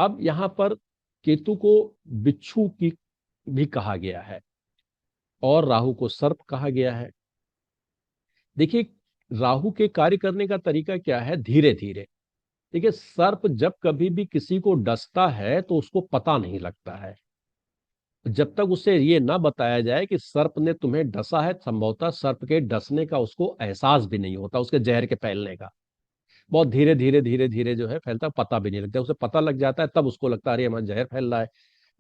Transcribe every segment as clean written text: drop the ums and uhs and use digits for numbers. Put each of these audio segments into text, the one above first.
अब यहाँ पर केतु को बिच्छू की भी कहा गया है और राहु को सर्प कहा गया है। देखिए, राहु के कार्य करने का तरीका क्या है, धीरे धीरे। देखिए, सर्प जब कभी भी किसी को डसता है तो उसको पता नहीं लगता है। जब तक उसे ये ना बताया जाए कि सर्प ने तुम्हें डसा है, संभवतः सर्प के डसने का उसको एहसास भी नहीं होता, उसके जहर के फैलने का। बहुत धीरे धीरे धीरे धीरे जो है फैलता है, पता भी नहीं लगता। उसे पता लग जाता है तब उसको लगता है अरे हमारा जहर फैल रहा है।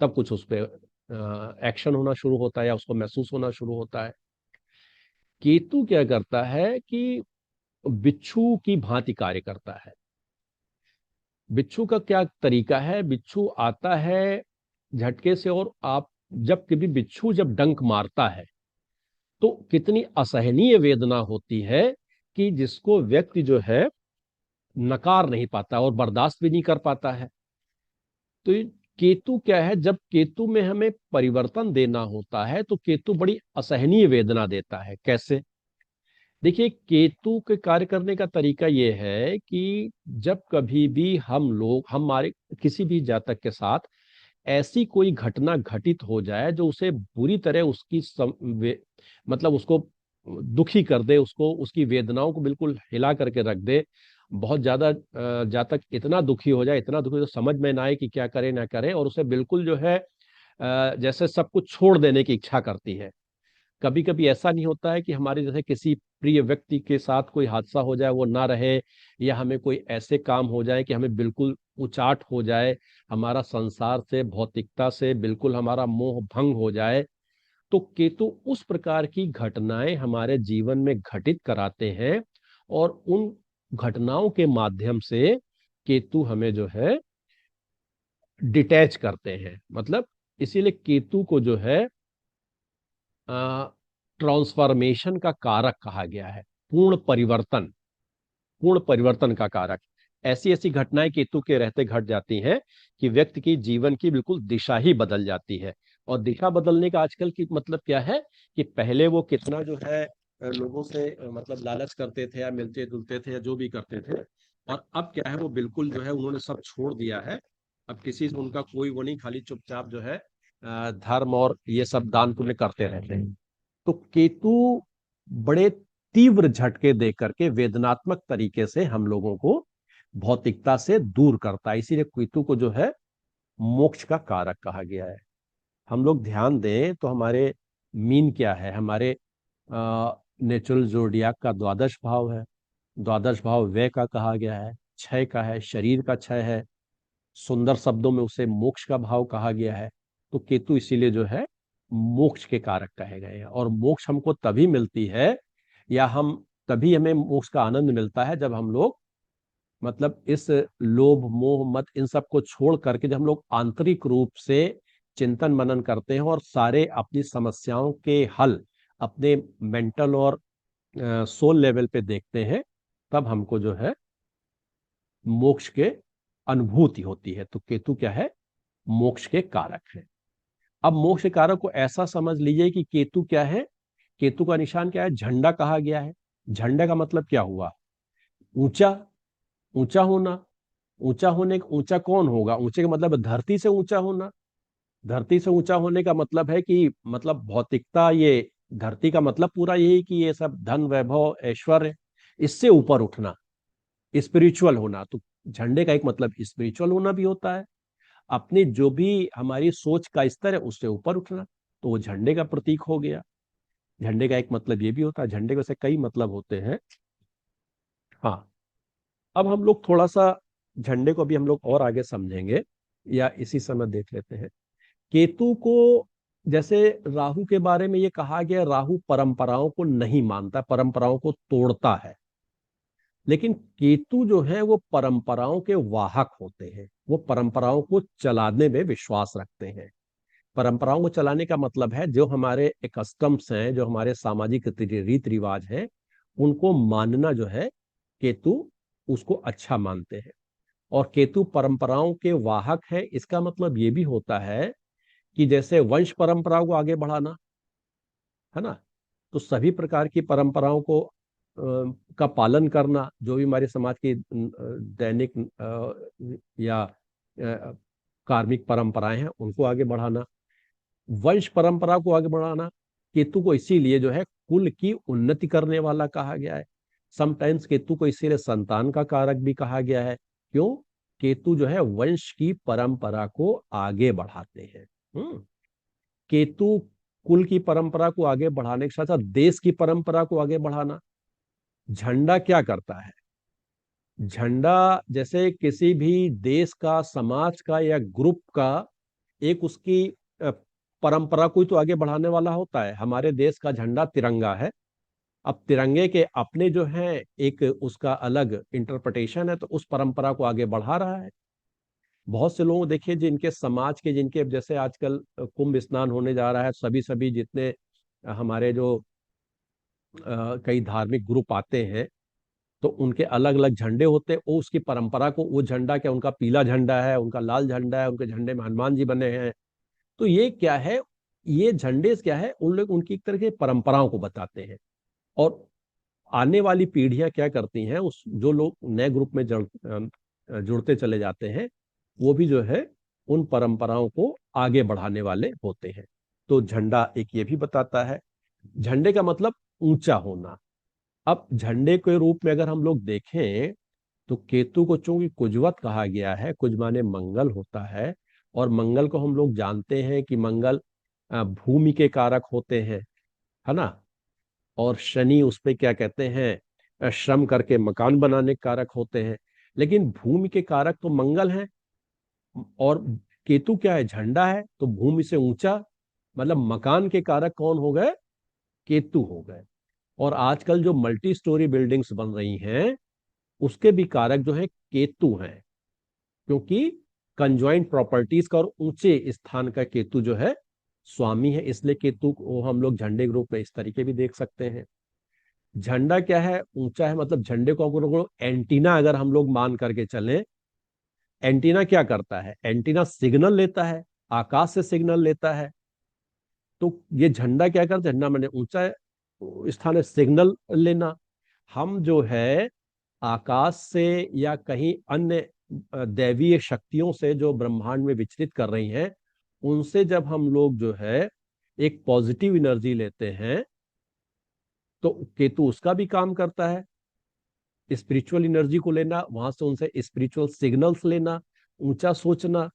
तब कुछ उस पर एक्शन होना शुरू होता है या उसको महसूस होना शुरू होता है। केतु क्या करता है कि बिच्छू की भांति कार्य करता है। बिच्छू का क्या तरीका है, बिच्छू आता है झटके से, और आप जब कभी बिच्छू जब डंक मारता है तो कितनी असहनीय वेदना होती है कि जिसको व्यक्ति जो है नकार नहीं पाता और बर्दाश्त भी नहीं कर पाता है। तो ये केतु क्या है, जब केतु में हमें परिवर्तन देना होता है तो केतु बड़ी असहनीय वेदना देता है। कैसे? देखिए, केतु के कार्य करने का तरीका ये है कि जब कभी भी हम लोग हमारे किसी भी जातक के साथ ऐसी कोई घटना घटित हो जाए जो उसे बुरी तरह उसकी मतलब उसको दुखी कर दे, उसको उसकी वेदनाओं को बिल्कुल हिला करके रख दे, बहुत ज्यादा जातक इतना दुखी हो जाए, इतना दुखी तो समझ में ना आए कि क्या करे ना करे, और उसे बिल्कुल जो है जैसे सब कुछ छोड़ देने की इच्छा करती है। कभी कभी ऐसा नहीं होता है कि हमारे जैसे किसी प्रिय व्यक्ति के साथ कोई हादसा हो जाए, वो ना रहे, या हमें कोई ऐसे काम हो जाए कि हमें बिल्कुल उचाट हो जाए, हमारा संसार से भौतिकता से बिल्कुल हमारा मोह भंग हो जाए। तो केतु उस प्रकार की घटनाएं हमारे जीवन में घटित कराते हैं, और उन घटनाओं के माध्यम से केतु हमें जो है डिटैच करते हैं। मतलब इसीलिए केतु को जो है ट्रांसफॉर्मेशन का कारक कहा गया है, पूर्ण परिवर्तन, पूर्ण परिवर्तन का कारक। ऐसी ऐसी घटनाएं केतु के रहते घट जाती हैं कि व्यक्ति की जीवन की बिल्कुल दिशा ही बदल जाती है। और दिशा बदलने का आजकल की मतलब क्या है कि पहले वो कितना जो है लोगों से मतलब लालच करते थे या मिलते जुलते थे या जो भी करते थे, और अब क्या है वो बिल्कुल जो है उन्होंने सब छोड़ दिया है। अब किसी से उनका कोई वो नहीं, खाली चुपचाप जो है धर्म और ये सब दान पुण्य करते रहते हैं। तो केतु बड़े तीव्र झटके दे करके वेदनात्मक तरीके से हम लोगों को भौतिकता से दूर करता है। इसीलिए केतु को जो है मोक्ष का कारक कहा गया है। हम लोग ध्यान दें तो हमारे मीन क्या है, हमारे नेचुरल जोडियाक का द्वादश भाव है। द्वादश भाव व्यय का कहा गया है, क्षय का है, शरीर का क्षय है। सुंदर शब्दों में उसे मोक्ष का भाव कहा गया है। तो केतु इसीलिए जो है मोक्ष के कारक कहे गए हैं। और मोक्ष हमको तभी मिलती है, या हम तभी हमें मोक्ष का आनंद मिलता है जब हम लोग मतलब इस लोभ मोह मत इन सब को छोड़ करके जब हम लोग आंतरिक रूप से चिंतन मनन करते हैं और सारे अपनी समस्याओं के हल अपने मेंटल और सोल लेवल पे देखते हैं, तब हमको जो है मोक्ष के अनुभूति होती है। तो केतु क्या है, मोक्ष के कारक है। अब मोक्ष के कारक को ऐसा समझ लीजिए कि केतु क्या है, केतु का निशान क्या है, झंडा कहा गया है। झंडे का मतलब क्या हुआ, ऊंचा, ऊंचा होना। ऊंचा होने, ऊंचा कौन होगा, ऊंचे का मतलब धरती से ऊंचा होना। धरती से ऊंचा होने का मतलब है कि मतलब भौतिकता, ये धरती का मतलब पूरा यही कि ये सब धन वैभव ऐश्वर्य, इससे ऊपर उठना, स्पिरिचुअल होना। तो झंडे का एक मतलब स्पिरिचुअल होना भी होता है, अपनी जो भी हमारी सोच का स्तर है उससे ऊपर उठना। तो वो झंडे का प्रतीक हो गया। झंडे का एक मतलब ये भी होता है, झंडे के वैसे कई मतलब होते हैं। हाँ, अब हम लोग थोड़ा सा झंडे को भी हम लोग और आगे समझेंगे, या इसी समय देख लेते हैं केतु को। जैसे राहु के बारे में ये कहा गया, राहु परंपराओं को नहीं मानता, परंपराओं को तोड़ता है। लेकिन केतु जो है वो परंपराओं के वाहक होते हैं, वो परंपराओं को चलाने में विश्वास रखते हैं। परंपराओं को चलाने का मतलब है जो हमारे कस्टम्स हैं, जो हमारे सामाजिक रीति रिवाज हैं, उनको मानना जो है केतु उसको अच्छा मानते हैं। और केतु परंपराओं के वाहक है, इसका मतलब ये भी होता है कि जैसे वंश परंपराओं को आगे बढ़ाना है ना, तो सभी प्रकार की परंपराओं को का पालन करना, जो भी हमारे समाज की दैनिक या कार्मिक परंपराएं हैं उनको आगे बढ़ाना, वंश परंपरा को आगे बढ़ाना। केतु को इसीलिए जो है कुल की उन्नति करने वाला कहा गया है। समटाइम्स केतु को इसीलिए संतान का कारक भी कहा गया है। क्यों? केतु जो है वंश की परंपरा को आगे बढ़ाते हैं। केतु कुल की परंपरा को आगे बढ़ाने के साथ साथ देश की परंपरा को आगे बढ़ाना। झंडा क्या करता है? झंडा जैसे किसी भी देश का, समाज का या ग्रुप का एक उसकी परंपरा को ही तो आगे बढ़ाने वाला होता है। हमारे देश का झंडा तिरंगा है। अब तिरंगे के अपने जो है एक उसका अलग इंटरप्रिटेशन है, तो उस परंपरा को आगे बढ़ा रहा है। बहुत से लोग देखिए जिनके समाज के, जिनके जैसे आजकल कुंभ स्नान होने जा रहा है, सभी सभी जितने हमारे जो कई धार्मिक ग्रुप आते हैं, तो उनके अलग अलग झंडे होते हैं। वो उसकी परंपरा को, वो झंडा क्या, उनका पीला झंडा है, उनका लाल झंडा है, उनके झंडे में हनुमान जी बने हैं। तो ये क्या है, ये झंडे क्या है, उन लोग उनकी एक तरह की परंपराओं को बताते हैं। और आने वाली पीढ़ियां क्या करती हैं, उस जो लोग नए ग्रुप में जुड़ते चले जाते हैं, वो भी जो है उन परंपराओं को आगे बढ़ाने वाले होते हैं। तो झंडा एक ये भी बताता है। झंडे का मतलब ऊंचा होना। अब झंडे के रूप में अगर हम लोग देखें, तो केतु को चूंकि कुजवत कहा गया है, कुज माने मंगल होता है, और मंगल को हम लोग जानते हैं कि मंगल भूमि के कारक होते हैं, है ना। और शनि उस पे क्या कहते हैं, श्रम करके मकान बनाने के कारक होते हैं। लेकिन भूमि के कारक तो मंगल हैं, और केतु क्या है, झंडा है, तो भूमि से ऊंचा, मतलब मकान के कारक कौन हो गए, केतु हो गए। और आजकल जो मल्टी स्टोरी बिल्डिंग्स बन रही हैं, उसके भी कारक जो है केतु हैं, क्योंकि कंजॉइंट प्रॉपर्टीज का और ऊंचे स्थान का केतु जो है स्वामी है। इसलिए केतु को हम लोग झंडे के रूप में इस तरीके भी देख सकते हैं। झंडा क्या है, ऊंचा है, मतलब झंडे को एंटीना अगर हम लोग मान करके चलें, एंटीना क्या करता है, एंटीना सिग्नल लेता है, आकाश से सिग्नल लेता है। तो ये झंडा क्या करता है, झंडा मैंने ऊंचा स्थान है, सिग्नल लेना। हम जो है आकाश से या कहीं अन्य दैवीय शक्तियों से जो ब्रह्मांड में विचरित कर रही हैं, उनसे जब हम लोग जो है एक पॉजिटिव एनर्जी लेते हैं, तो केतु उसका भी काम करता है, स्पिरिचुअल एनर्जी को लेना, वहां से उनसे स्पिरिचुअल सिग्नल्स लेना, ऊंचा सोचना,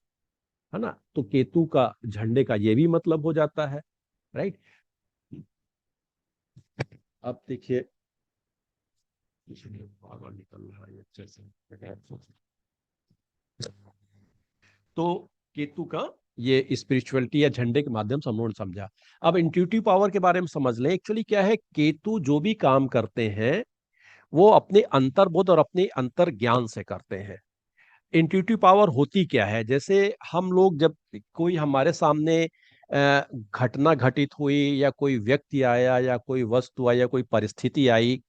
है ना। तो केतु का झंडे का ये भी मतलब हो जाता है, राइट। अब देखिए, निकल रहा है अच्छे से। तो केतु का ये स्पिरिचुअलिटी या झंडे के माध्यम से हम लोगों ने समझा। अब इंट्यूटिव पावर के बारे में समझ लें। एक्चुअली क्या है, केतु जो भी काम करते हैं वो अपने अंतर्बोध और अपने अंतर ज्ञान से करते हैं। इंट्यूटिव पावर होती क्या है, जैसे हम लोग जब कोई हमारे सामने घटना घटित हुई, या कोई व्यक्ति आया, या कोई वस्तु आई, या कोई परिस्थिति आई,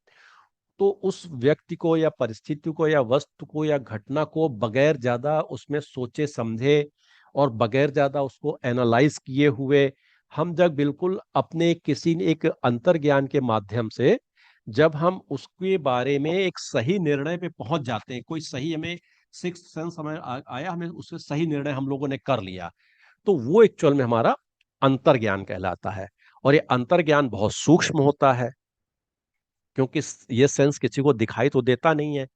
तो उस व्यक्ति को या परिस्थिति को या वस्तु को या घटना को बगैर ज्यादा उसमें सोचे समझे और बगैर ज्यादा उसको एनालाइज किए हुए, हम जब बिल्कुल अपने किसी एक अंतर्ज्ञान के माध्यम से जब हम उसके बारे में एक सही निर्णय पे पहुंच जाते हैं, कोई सही हमें सिक्स्थ सेंस हमें आया, हमें उससे सही निर्णय हम लोगों ने कर लिया, तो वो एक्चुअल में हमारा अंतर्ज्ञान कहलाता है। और ये अंतर्ज्ञान बहुत सूक्ष्म होता है, क्योंकि ये सेंस किसी को दिखाई तो देता नहीं है।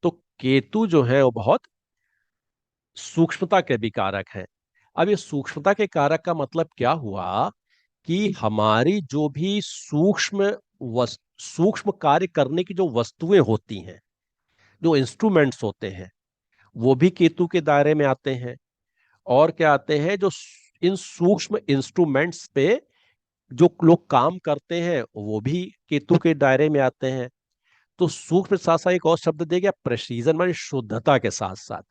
तो केतु जो है वो बहुत सूक्ष्मता के भी कारक है। अब ये सूक्ष्मता के कारक का मतलब क्या हुआ, कि हमारी जो भी सूक्ष्म कार्य करने की जो वस्तुएं होती हैं, जो इंस्ट्रूमेंट्स होते हैं, वो भी केतु के दायरे में आते हैं। और क्या आते हैं, जो इन सूक्ष्म इंस्ट्रूमेंट्स पे जो लोग काम करते हैं, वो भी केतु के दायरे में आते हैं। तो सूक्ष्म के साथ साथ एक और शब्द दे गया, प्रेसिजन, मानी शुद्धता के साथ साथ।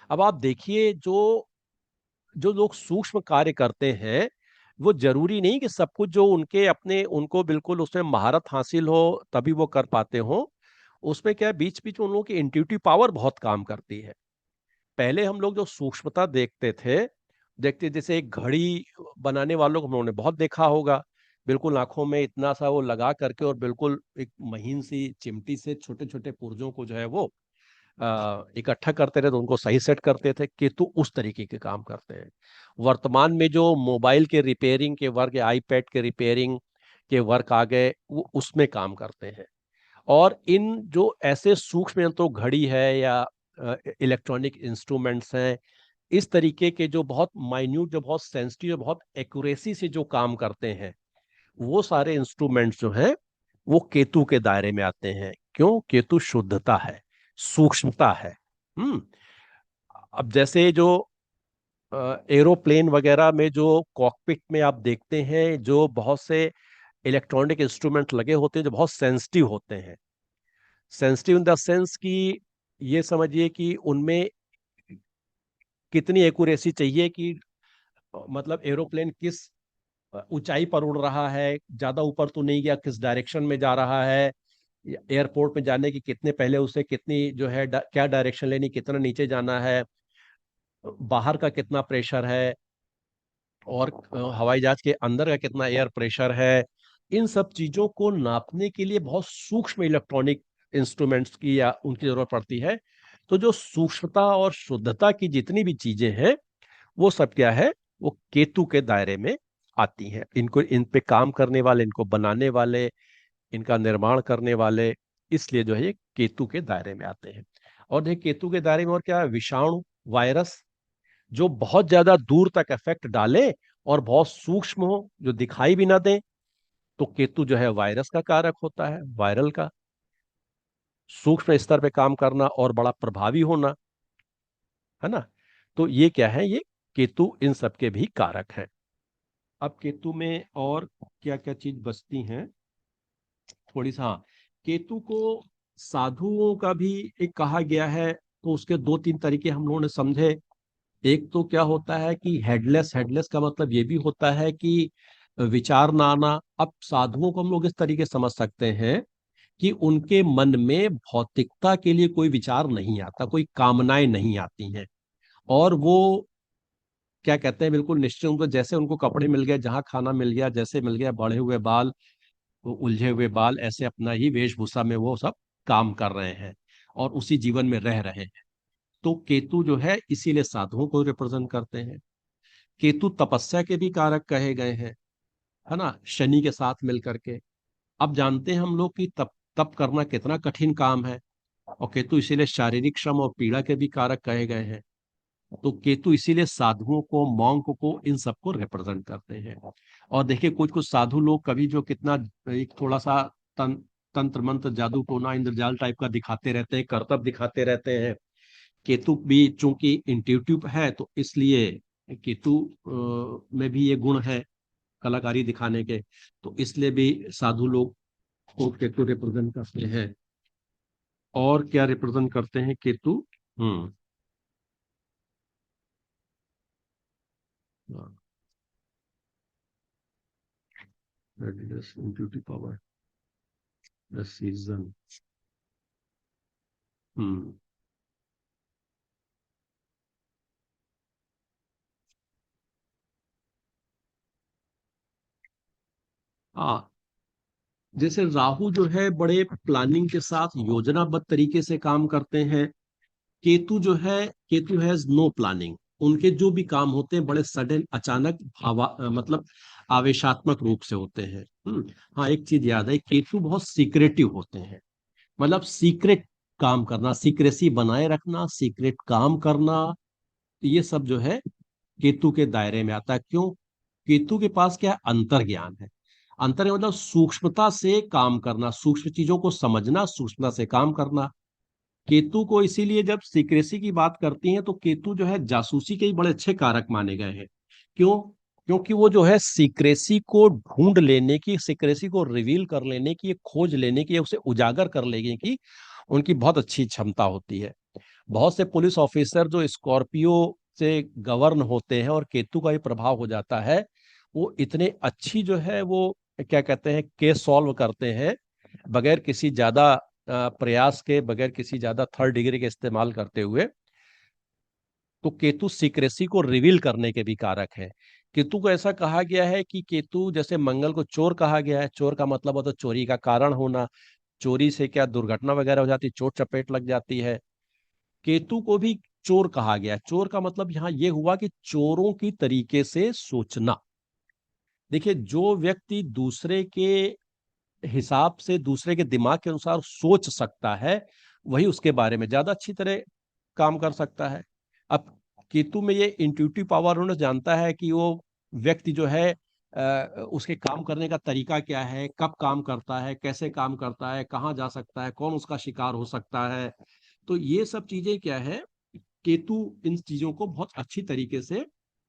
अब आप देखिए, जो जो लोग सूक्ष्म कार्य करते हैं, वो जरूरी नहीं कि सब कुछ जो उनके अपने उनको बिल्कुल उसमें महारत हासिल हो तभी वो कर पाते हो। उसमें क्या है, बीच बीच में उन लोगों की इंट्यूटिव पावर बहुत काम करती है। पहले हम लोग जो सूक्ष्मता देखते जैसे एक घड़ी बनाने वालों को हम लोगों ने बहुत देखा होगा, बिल्कुल आंखों में इतना सा वो लगा करके और बिल्कुल एक महीन सी चिमटी से छोटे छोटे पुर्जों को जो है वो इकट्ठा करते थे तो उनको सही सेट करते थे। केतु उस तरीके के काम करते हैं। वर्तमान में जो मोबाइल के रिपेयरिंग के वर्क या आईपैड के रिपेयरिंग के वर्क आ गए, वो उसमें काम करते हैं। और इन जो ऐसे सूक्ष्म यंत्रों, घड़ी है या इलेक्ट्रॉनिक इंस्ट्रूमेंट्स हैं, इस तरीके के जो बहुत माइन्यूट, जो बहुत सेंसिटिव, बहुत एक्यूरेसी से जो काम करते हैं, वो सारे इंस्ट्रूमेंट्स जो हैं वो केतु के दायरे में आते हैं। क्यों? केतु शुद्धता है, सूक्ष्मता है। हम्म। अब जैसे जो एरोप्लेन वगैरह में जो कॉकपिट में आप देखते हैं, जो बहुत से इलेक्ट्रॉनिक इंस्ट्रूमेंट लगे होते हैं जो बहुत सेंसिटिव होते हैं। सेंसिटिव इन द सेंस कि ये समझिए कि उनमें कितनी एक्यूरेसी चाहिए कि मतलब एरोप्लेन किस ऊंचाई पर उड़ रहा है, ज्यादा ऊपर तो नहीं गया, किस डायरेक्शन में जा रहा है, एयरपोर्ट में जाने की कितने पहले उसे कितनी जो है क्या डायरेक्शन लेनी, कितना नीचे जाना है, बाहर का कितना प्रेशर है, और हवाई जहाज के अंदर का कितना एयर प्रेशर है। इन सब चीजों को नापने के लिए बहुत सूक्ष्म इलेक्ट्रॉनिक इंस्ट्रूमेंट्स की या उनकी जरूरत पड़ती है। तो जो सूक्ष्मता और शुद्धता की जितनी भी चीजें हैं, वो सब क्या है, वो केतु के दायरे में आती हैं। इनको, इन पे काम करने वाले, इनको बनाने वाले, इनका निर्माण करने वाले, इसलिए जो है ये केतु के दायरे में आते हैं। और देखिए केतु के दायरे में और क्या है, विषाणु, वायरस, जो बहुत ज्यादा दूर तक इफेक्ट डाले और बहुत सूक्ष्म हो, जो दिखाई भी ना दे, तो केतु जो है वायरस का कारक होता है, वायरल का। सूक्ष्म स्तर पे काम करना और बड़ा प्रभावी होना, है ना। तो ये क्या है, ये केतु इन सब के भी कारक हैं। अब केतु में और क्या क्या चीज बचती हैं, थोड़ी सा। हाँ, केतु को साधुओं का भी एक कहा गया है, तो उसके दो तीन तरीके हम लोगों ने समझे। एक तो क्या होता है कि हेडलेस, हेडलेस का मतलब ये भी होता है कि विचार ना आना। अब साधुओं को हम लोग इस तरीके समझ सकते हैं कि उनके मन में भौतिकता के लिए कोई विचार नहीं आता, कोई कामनाएं नहीं आती हैं। और वो क्या कहते हैं, बिल्कुल निश्चित, उनको जैसे उनको कपड़े मिल गए, जहां खाना मिल गया, जैसे मिल गया, बढ़े हुए बाल, वो उलझे हुए बाल, ऐसे अपना ही वेशभूषा में वो सब काम कर रहे हैं और उसी जीवन में रह रहे हैं। तो केतु जो है इसीलिए साधुओं को रिप्रेजेंट करते हैं। केतु तपस्या के भी कारक कहे गए हैं, है ना, शनि के साथ मिलकर के। अब जानते हैं हम लोग कि तप तप करना कितना कठिन काम है, और केतु इसीलिए शारीरिक श्रम और पीड़ा के भी कारक कहे गए हैं। तो केतु इसीलिए साधुओं को, मॉन्क को, इन सबको रिप्रेजेंट करते हैं। और देखिए कुछ कुछ साधु लोग कभी जो कितना एक थोड़ा सा तंत्र मंत्र, जादू टोना, इंद्रजाल टाइप का दिखाते रहते हैं, करतब दिखाते रहते हैं। केतु भी चूंकि इंट्यूटिव है, तो इसलिए केतु में भी ये गुण है कलाकारी दिखाने के, तो इसलिए भी साधु लोग को केतु रिप्रेजेंट करते हैं। और क्या रिप्रेजेंट करते हैं Ketu? Hmm. Intuitive power, the season. Hmm. हाँ, जैसे राहु जो है बड़े प्लानिंग के साथ योजनाबद्ध तरीके से काम करते हैं। केतु जो है, केतु हैज नो प्लानिंग। उनके जो भी काम होते हैं बड़े सडन, अचानक, मतलब आवेशात्मक रूप से होते हैं। हाँ, एक चीज याद है, केतु बहुत सीक्रेटिव होते हैं। मतलब सीक्रेट काम करना, सीक्रेसी बनाए रखना, सीक्रेट काम करना, ये सब जो है केतु के दायरे में आता है। क्यों? केतु के पास क्या है, अंतर ज्ञान है। अंतर ज्ञान मतलब सूक्ष्मता से काम करना, सूक्ष्म चीजों को समझना, सूक्ष्मता से काम करना। केतु को इसीलिए जब सीक्रेसी की बात करती हैं, तो केतु जो है जासूसी के ही बड़े अच्छे कारक माने गए हैं। क्यों? क्योंकि वो जो है सीक्रेसी को ढूंढ लेने की, सीक्रेसी को रिवील कर लेने की, खोज लेने की, उसे उजागर कर लेने की उनकी बहुत अच्छी क्षमता होती है। बहुत से पुलिस ऑफिसर जो स्कॉर्पियो से गवर्न होते हैं और केतु का ही प्रभाव हो जाता है, वो इतने अच्छी जो है वो क्या कहते हैं, केस सॉल्व करते हैं, बगैर किसी ज्यादा प्रयास के, बगैर किसी ज्यादा थर्ड डिग्री के इस्तेमाल करते हुए। तो केतु सीक्रेसी को रिवील करने के भी कारक है। केतु को ऐसा कहा गया है कि केतु, जैसे मंगल को चोर कहा गया है, चोर का मतलब होता है चोरी का कारण होना, चोरी से क्या दुर्घटना वगैरह हो जाती, चोट चपेट लग जाती है। केतु को भी चोर कहा गया। चोर का मतलब यहां यह हुआ कि चोरों की तरीके से सोचना। देखिए, जो व्यक्ति दूसरे के हिसाब से, दूसरे के दिमाग के अनुसार सोच सकता है, वही उसके बारे में ज्यादा अच्छी तरह काम कर सकता है। अब केतु में ये इंट्यूटिव पावर, उन्होंने जानता है कि वो व्यक्ति जो है उसके काम करने का तरीका क्या है, कब काम करता है, कैसे काम करता है, कहाँ जा सकता है, कौन उसका शिकार हो सकता है। तो ये सब चीजें क्या है, केतु इन चीजों को बहुत अच्छी तरीके से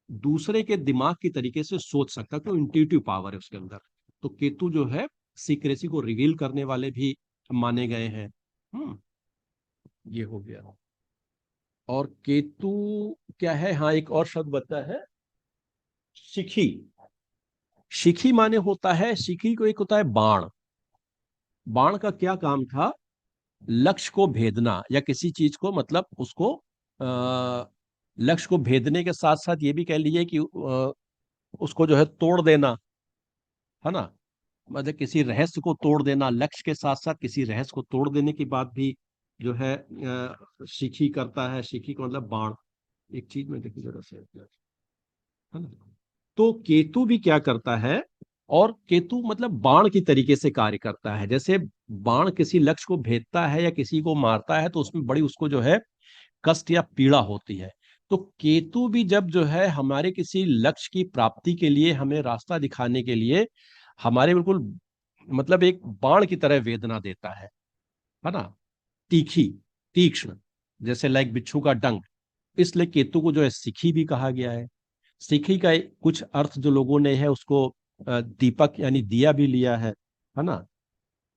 दूसरे के दिमाग की तरीके से सोच सकता है, तो इंट्यूटिव पावर है उसके अंदर। तो केतु जो है सीक्रेसी को रिवील करने वाले भी माने गए हैं। ये हो गया। और केतु क्या है, हाँ एक और शब्द बता है, शिखी। शिखी माने होता है, शिखी को एक होता है बाण। बाण का क्या काम था, लक्ष्य को भेदना, या किसी चीज को मतलब उसको लक्ष्य को भेदने के साथ साथ ये भी कह लीजिए कि उसको जो है तोड़ देना, है ना। मतलब किसी रहस्य को तोड़ देना, लक्ष्य के साथ साथ किसी रहस्य को तोड़ देने की बात भी जो है शिखी करता है। शिखी का मतलब बाण। एक चीज में देखिए जरा से, है ना। तो केतु भी क्या करता है, और केतु मतलब बाण की तरीके से कार्य करता है। जैसे बाण किसी लक्ष्य को भेदता है या किसी को मारता है, तो उसमें बड़ी उसको जो है कष्ट या पीड़ा होती है। तो केतु भी जब जो है हमारे किसी लक्ष्य की प्राप्ति के लिए, हमें रास्ता दिखाने के लिए, हमारे बिल्कुल मतलब एक बाण की तरह वेदना देता है ना। तीखी, तीक्ष्ण, जैसे लाइक बिच्छू का डंक। इसलिए केतु को जो है सिखी भी कहा गया है। सिखी का कुछ अर्थ जो लोगों ने है उसको दीपक यानी दिया भी लिया है ना।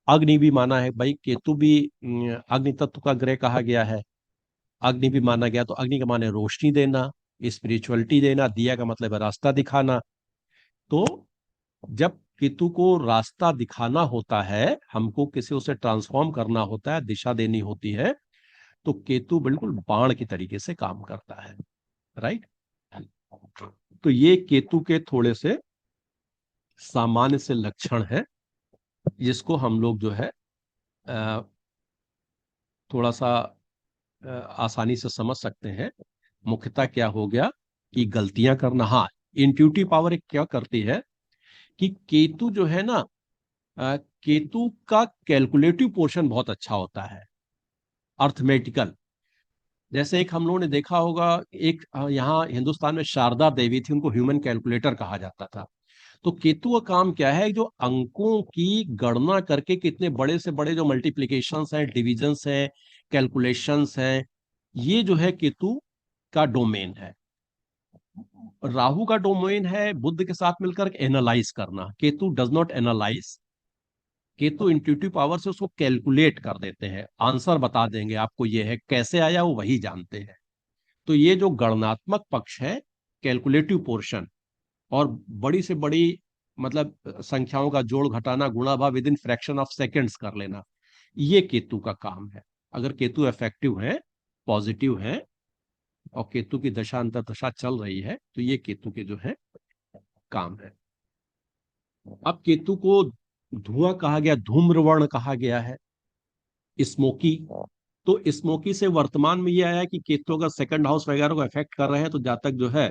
अग्नि भी माना है, भाई केतु भी अग्नि तत्व का ग्रह कहा गया है। अग्नि भी माना गया, तो अग्नि का माने रोशनी देना, स्पिरिचुअलिटी देना, दिया का मतलब है रास्ता दिखाना। तो जब केतु को रास्ता दिखाना होता है, हमको किसी उसे ट्रांसफॉर्म करना होता है, दिशा देनी होती है, तो केतु बिल्कुल बाण की तरीके से काम करता है। राइट। तो ये केतु के थोड़े से सामान्य से लक्षण है, जिसको हम लोग जो है अ, थोड़ा सा आसानी से समझ सकते हैं। मुख्यतः क्या हो गया कि गलतियां करना, हाँ। इंट्यूटिव पावर एक क्या करती है कि केतु जो है ना, केतु का कैलकुलेटिव पोर्शन बहुत अच्छा होता है, अर्थमेटिकल। जैसे एक हम लोगों ने देखा होगा, एक यहाँ हिंदुस्तान में शारदा देवी थी, उनको ह्यूमन कैलकुलेटर कहा जाता था। तो केतु का काम क्या है, जो अंकों की गणना करके कितने बड़े से बड़े जो मल्टीप्लिकेशंस हैं, डिविजन्स हैं, कैलकुलेशंस हैं, ये जो है केतु का डोमेन है। राहु का डोमेन है बुद्ध के साथ मिलकर एनालाइज करना। Ketu does not analyse. Ketu intuitive power से उसको कैलकुलेट कर देते हैं, आंसर बता देंगे आपको, ये है कैसे आया वो वही जानते हैं। तो ये जो गणनात्मक पक्ष है, कैलकुलेटिव पोर्शन, और बड़ी से बड़ी मतलब संख्याओं का जोड़ घटाना, गुणा भाग with in fraction of seconds कर लेना, ये केतु का काम है। अगर केतु इफेक्टिव है, पॉजिटिव है, और केतु की दशा अंतर दशा चल रही है, तो ये केतु के जो है काम है। अब केतु को धुआं कहा गया, धूम्रवर्ण कहा गया है, स्मोकी। तो स्मोकी से वर्तमान में ये आया कि केतु अगर सेकंड हाउस वगैरह को अफेक्ट कर रहे हैं, तो जातक जो है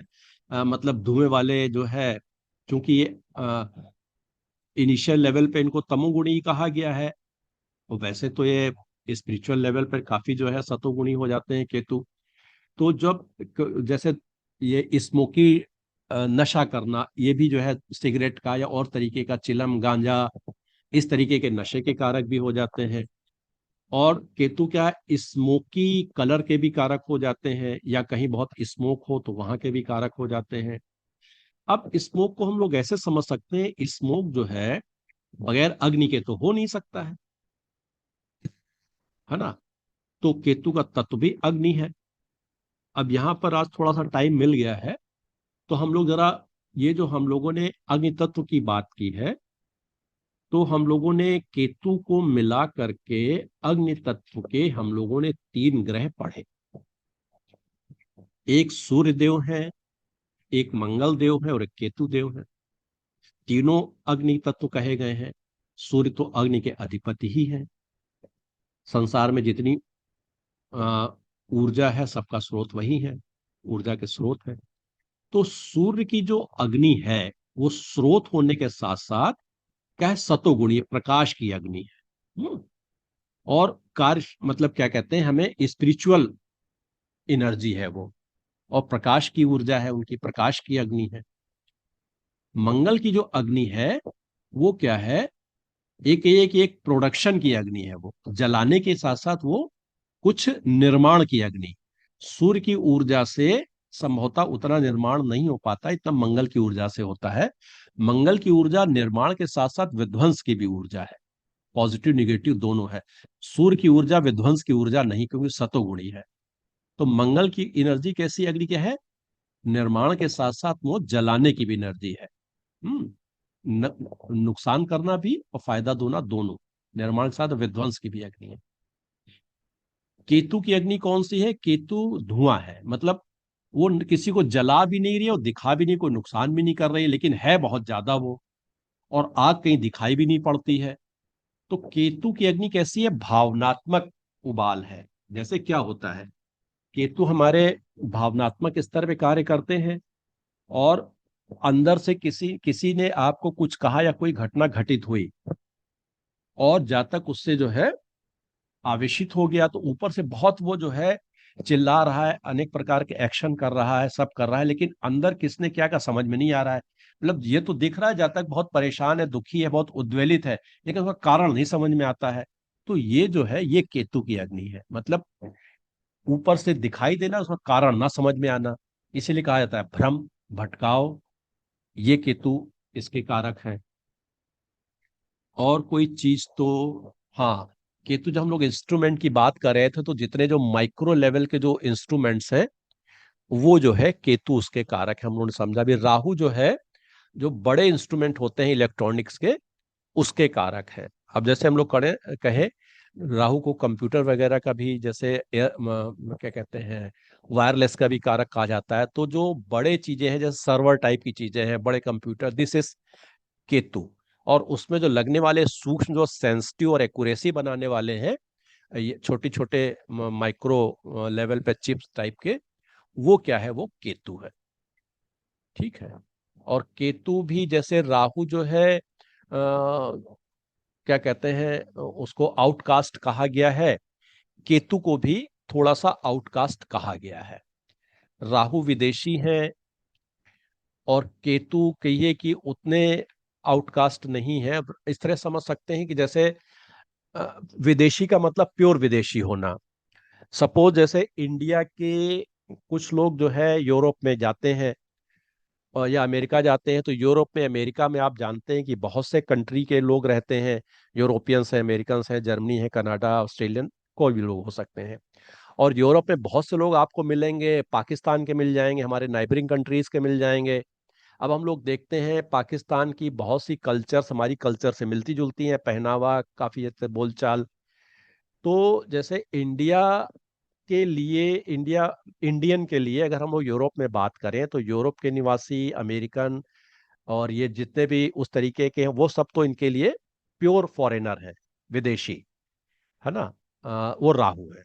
मतलब धुएं वाले जो है, क्योंकि ये इनिशियल लेवल पे इनको तमोगुणी कहा गया है, और वैसे तो ये स्पिरिचुअल लेवल पर काफी जो है सतोगुणी हो जाते हैं केतु। तो जब जैसे ये स्मोकी नशा करना, ये भी जो है सिगरेट का या और तरीके का, चिलम गांजा, इस तरीके के नशे के कारक भी हो जाते हैं। और केतु क्या है, स्मोकी कलर के भी कारक हो जाते हैं, या कहीं बहुत स्मोक हो तो वहां के भी कारक हो जाते हैं। अब स्मोक को हम लोग ऐसे समझ सकते हैं, स्मोक जो है बगैर अग्नि के तो हो नहीं सकता है ना। तो केतु का तत्व भी अग्नि है। अब यहां पर आज थोड़ा सा टाइम मिल गया है, तो हम लोग जरा, ये जो हम लोगों ने अग्नि तत्व की बात की है, तो हम लोगों ने केतु को मिला करके अग्नि तत्व के हम लोगों ने 3 ग्रह पढ़े। एक सूर्य देव है, एक मंगल देव है, और एक केतु देव है। तीनों अग्नि तत्व कहे गए हैं। सूर्य तो अग्नि के अधिपति ही है। संसार में जितनी ऊर्जा है, सबका स्रोत वही है, ऊर्जा के स्रोत है। तो सूर्य की जो अग्नि है वो स्रोत होने के साथ साथ क्या है, सतोगुणी प्रकाश की अग्नि है। और कार्य मतलब क्या कहते हैं, हमें स्पिरिचुअल एनर्जी है वो, और प्रकाश की ऊर्जा है, उनकी प्रकाश की अग्नि है। मंगल की जो अग्नि है वो क्या है, एक प्रोडक्शन की अग्नि है, वो जलाने के साथ साथ वो कुछ निर्माण की अग्नि। सूर्य की ऊर्जा से संभवतः उतना निर्माण नहीं हो पाता, इतना मंगल की ऊर्जा से होता है। मंगल की ऊर्जा निर्माण के साथ साथ विध्वंस की भी ऊर्जा है, पॉजिटिव निगेटिव दोनों है। सूर्य की ऊर्जा विध्वंस की ऊर्जा नहीं, क्योंकि सतोगुणी है। तो मंगल की एनर्जी कैसी अग्नि क्या है, निर्माण के साथ साथ वो जलाने की भी एनर्जी है। हम्म नुकसान करना भी और फायदा देना दोनों, निर्माण के साथ विध्वंस की भी अग्नि है। केतु की अग्नि कौन सी है, केतु धुआं है, मतलब वो किसी को जला भी नहीं रही है और दिखा भी नहीं, कोई नुकसान भी नहीं कर रही है, लेकिन है बहुत ज्यादा वो। और आग कहीं दिखाई भी नहीं पड़ती है। तो केतु की अग्नि कैसी है, भावनात्मक उबाल है। जैसे क्या होता है, केतु हमारे भावनात्मक स्तर पे कार्य करते हैं। और अंदर से किसी किसी ने आपको कुछ कहा या कोई घटना घटित हुई, और जब तक उससे जो है आवेशित हो गया, तो ऊपर से बहुत वो जो है चिल्ला रहा है, अनेक प्रकार के एक्शन कर रहा है, सब कर रहा है, लेकिन अंदर किसने क्या का समझ में नहीं आ रहा है। मतलब ये तो दिख रहा है जब तक बहुत परेशान है, दुखी है, बहुत उद्वेलित है, लेकिन उसका कारण नहीं समझ में आता है। तो ये जो है ये केतु की अग्नि है, मतलब ऊपर से दिखाई देना, उसका कारण ना समझ में आना। इसीलिए कहा जाता है भ्रम, भटकाव, ये केतु इसके कारक हैं। और कोई चीज तो, हाँ, केतु जब हम लोग इंस्ट्रूमेंट की बात कर रहे थे, तो जितने जो माइक्रो लेवल के जो इंस्ट्रूमेंट्स हैं, वो जो है केतु उसके कारक है, हम लोगों ने समझा भी। राहु जो है, जो बड़े इंस्ट्रूमेंट होते हैं इलेक्ट्रॉनिक्स के, उसके कारक है। अब जैसे हम लोग कहें, राहु को कंप्यूटर वगैरह का भी, जैसे क्या कहते हैं, वायरलेस का भी कारक कहा जाता है। तो जो बड़े चीजें हैं, जैसे सर्वर टाइप की चीजें हैं, बड़े कंप्यूटर, दिस इज केतु। और उसमें जो लगने वाले सूक्ष्म, जो सेंसिटिव और एक्यूरेसी बनाने वाले हैं, ये छोटे छोटे माइक्रो लेवल पे चिप्स टाइप के, वो क्या है, वो केतु है। ठीक है। और केतु भी जैसे राहु जो है, क्या कहते हैं, उसको आउटकास्ट कहा गया है, केतु को भी थोड़ा सा आउटकास्ट कहा गया है। राहु विदेशी है, और केतु कहिए कि उतने आउटकास्ट नहीं है। इस तरह समझ सकते हैं कि जैसे विदेशी का मतलब प्योर विदेशी होना। सपोज जैसे इंडिया के कुछ लोग जो है यूरोप में जाते हैं, और या अमेरिका जाते हैं, तो यूरोप में, अमेरिका में आप जानते हैं कि बहुत से कंट्री के लोग रहते हैं। यूरोपियंस हैं, अमेरिकन्स हैं, जर्मनी है, कनाडा, ऑस्ट्रेलियन, कोई भी लोग हो सकते हैं। और यूरोप में बहुत से लोग आपको मिलेंगे, पाकिस्तान के मिल जाएंगे, हमारे नाइबरिंग कंट्रीज के मिल जाएंगे। अब हम लोग देखते हैं पाकिस्तान की बहुत सी कल्चर्स हमारी कल्चर से मिलती जुलती हैं, पहनावा काफी जैसे बोलचाल। तो जैसे इंडिया के लिए, इंडियन के लिए अगर हम लोग यूरोप में बात करें, तो यूरोप के निवासी, अमेरिकन, और ये जितने भी उस तरीके के हैं, वो सब तो इनके लिए प्योर फॉरेनर है, विदेशी, है ना। वो राहु है।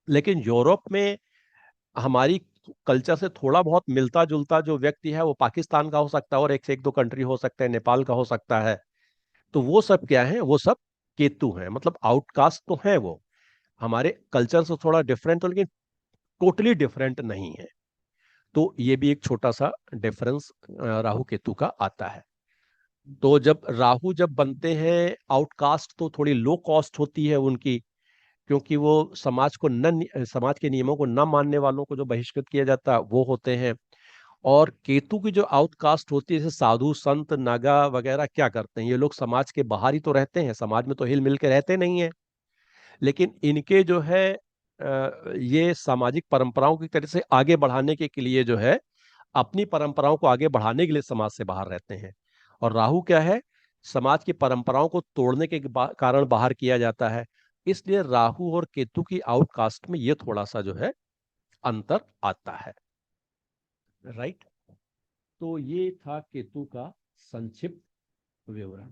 लेकिन यूरोप में हमारी कल्चर से थोड़ा बहुत मिलता जुलता जो व्यक्ति है, वो पाकिस्तान का हो सकता है, और एक से एक दो कंट्री हो सकता है, नेपाल का हो सकता है। तो वो सब क्या है, वो सब केतु हैं, मतलब आउटकास्ट तो है वो, हमारे कल्चर से थोड़ा डिफरेंट हो, लेकिन टोटली डिफरेंट नहीं है। तो ये भी एक छोटा सा डिफरेंस राहु केतु का आता है। तो जब राहु जब बनते हैं आउटकास्ट, तो थोड़ी लो कॉस्ट होती है उनकी, क्योंकि वो समाज के नियमों को न मानने वालों को जो बहिष्कृत किया जाता है, वो होते हैं। और केतु की जो आउटकास्ट होती है, जैसे साधु संत नागा वगैरह, क्या करते हैं, ये लोग समाज के बाहर ही तो रहते हैं, समाज में तो हिल मिल के रहते नहीं है। लेकिन इनके जो है ये सामाजिक परंपराओं की तरह से आगे बढ़ाने के लिए जो है, अपनी परंपराओं को आगे बढ़ाने के लिए समाज से बाहर रहते हैं। और राहु क्या है, समाज की परंपराओं को तोड़ने के कारण बाहर किया जाता है। इसलिए राहु और केतु की आउटकास्ट में ये थोड़ा सा जो है अंतर आता है। राइट। तो ये था केतु का संक्षिप्त विवरण।